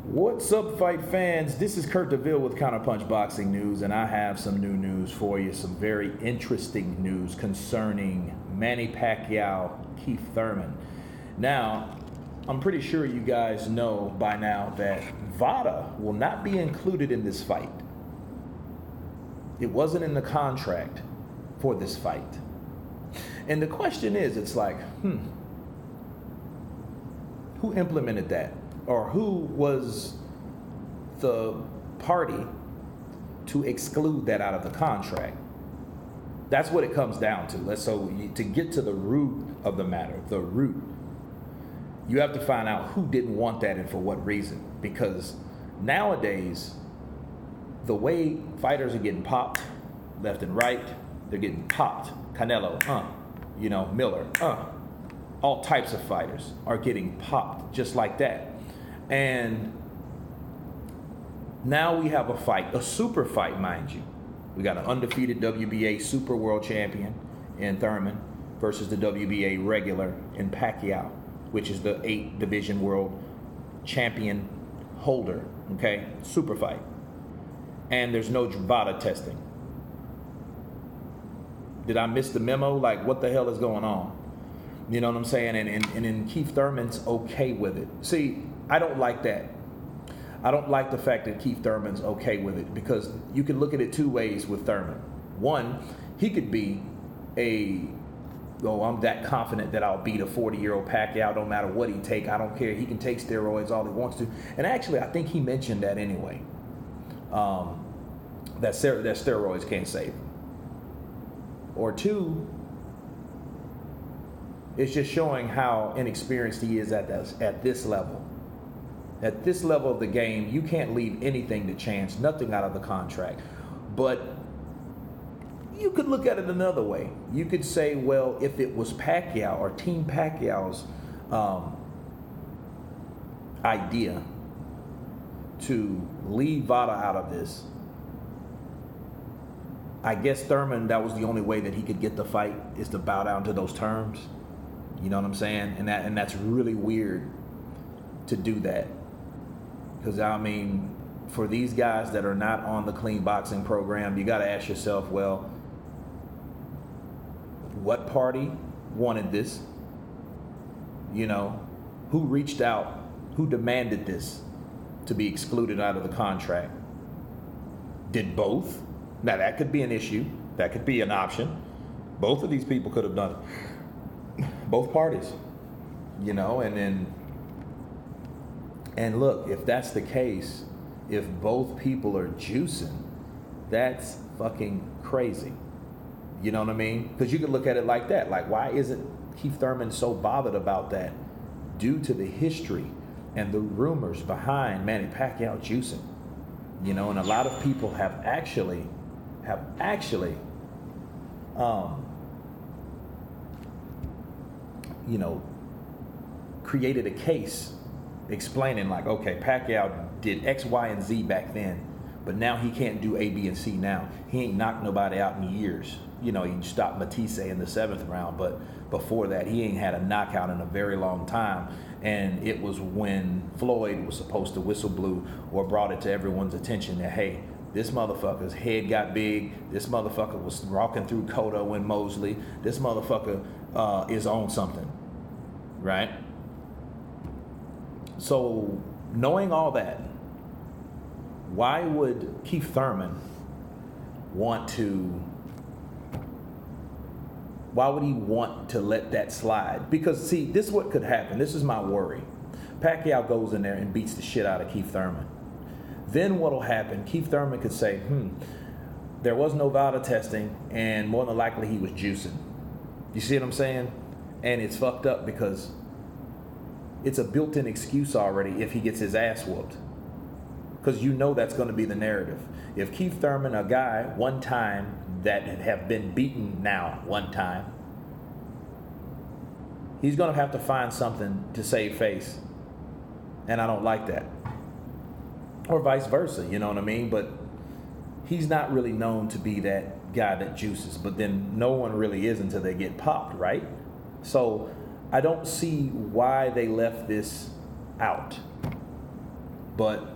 What's up, fight fans? This is Kurt DeVille with Counterpunch Boxing News, and I have some new news for you. Some very interesting news concerning Manny Pacquiao, Keith Thurman. Now, I'm pretty sure you guys know by now that Vada will not be included in this fight. It wasn't in the contract for this fight. And the question is, it's like, who implemented that? Or who was the party to exclude that out of the contract? That's what it comes down to. To get to the root of the matter, you have to find out who didn't want that and for what reason. Because nowadays, the way fighters are getting popped left and right, they're getting popped. Canelo, Miller, all types of fighters are getting popped just like that. And now we have a fight, a super fight, mind you. We got an undefeated WBA super world champion in Thurman versus the WBA regular in Pacquiao, which is the 8 division world champion holder, okay? Super fight. And there's no Vada testing. Did I miss the memo? Like, what the hell is going on? You know what I'm saying? And then Keith Thurman's okay with it. See, I don't like that. I don't like the fact that Keith Thurman's okay with it, because you can look at it two ways with Thurman. One, he could be I'm that confident that I'll beat a 40-year-old Pacquiao no matter what he take. I don't care. He can take steroids all he wants to. And actually, I think he mentioned that anyway. That steroids can't save him. Or two, it's just showing how inexperienced he is at this level. At this level of the game, you can't leave anything to chance, nothing out of the contract. But you could look at it another way. You could say, well, if it was Pacquiao or Team Pacquiao's idea to leave Vada out of this, I guess Thurman, that was the only way that he could get the fight, is to bow down to those terms. You know what I'm saying? And that's really weird to do that. Because, I mean, for these guys that are not on the clean boxing program, you got to ask yourself, well, what party wanted this? You know, who reached out? Who demanded this to be excluded out of the contract? Did both? Now, that could be an issue. That could be an option. Both of these people could have done it. Both parties. You know, and look, if that's the case, if both people are juicing, that's fucking crazy. You know what I mean? Because you could look at it like that. Like, why isn't Keith Thurman so bothered about that? Due to the history and the rumors behind Manny Pacquiao juicing. You know, and a lot of people have actually created a case explaining, like, okay, Pacquiao did X, Y, and Z back then, but now he can't do A, B, and C now. He ain't knocked nobody out in years. You know, he stopped Matisse in the 7th round, but before that, he ain't had a knockout in a very long time. And it was when Floyd was supposed to whistle blew or brought it to everyone's attention that, hey, this motherfucker's head got big. This motherfucker was walking through Cotto and Mosley. This motherfucker is on something, right? So, knowing all that, why would Keith Thurman want to let that slide? Because, see, this is what could happen. This is my worry. Pacquiao goes in there and beats the shit out of Keith Thurman. Then what will happen? Keith Thurman could say, there was no Vada testing, and more than likely he was juicing. You see what I'm saying? And it's fucked up because it's a built-in excuse already if he gets his ass whooped. Because you know that's going to be the narrative. If Keith Thurman, a guy one time that have been beaten now one time, he's going to have to find something to save face. And I don't like that. Or vice versa, you know what I mean? But he's not really known to be that guy that juices. But then no one really is until they get popped, right? So I don't see why they left this out. But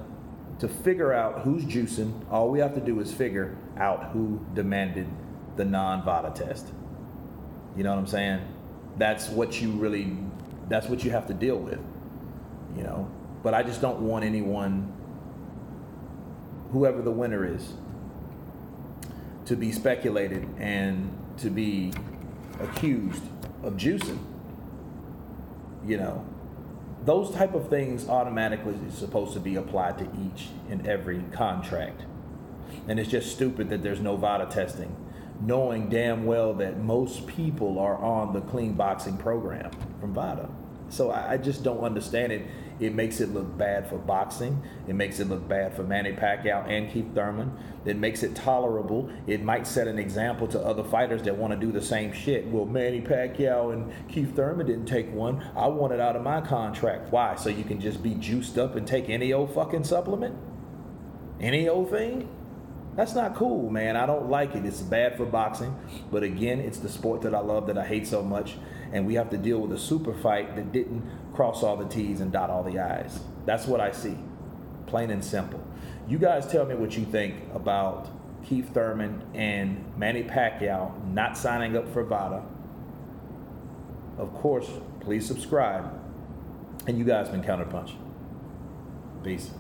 to figure out who's juicing, all we have to do is figure out who demanded the non-Vada test. You know what I'm saying? That's what you have to deal with, you know? But I just don't want anyone, whoever the winner is, to be speculated and to be accused of juicing. You know, those type of things automatically is supposed to be applied to each and every contract. And it's just stupid that there's no Vada testing, knowing damn well that most people are on the clean boxing program from Vada. So I just don't understand it. It makes it look bad for boxing. It makes it look bad for Manny Pacquiao and Keith Thurman. It makes it tolerable. It might set an example to other fighters that want to do the same shit. Well, Manny Pacquiao and Keith Thurman didn't take one. I want it out of my contract. Why? So you can just be juiced up and take any old fucking supplement? Any old thing? That's not cool, man. I don't like it. It's bad for boxing. But again, it's the sport that I love, that I hate so much. And we have to deal with a super fight that didn't cross all the T's and dot all the I's. That's what I see. Plain and simple. You guys tell me what you think about Keith Thurman and Manny Pacquiao not signing up for Vada. Of course, please subscribe. And you guys been Counterpunch. Peace.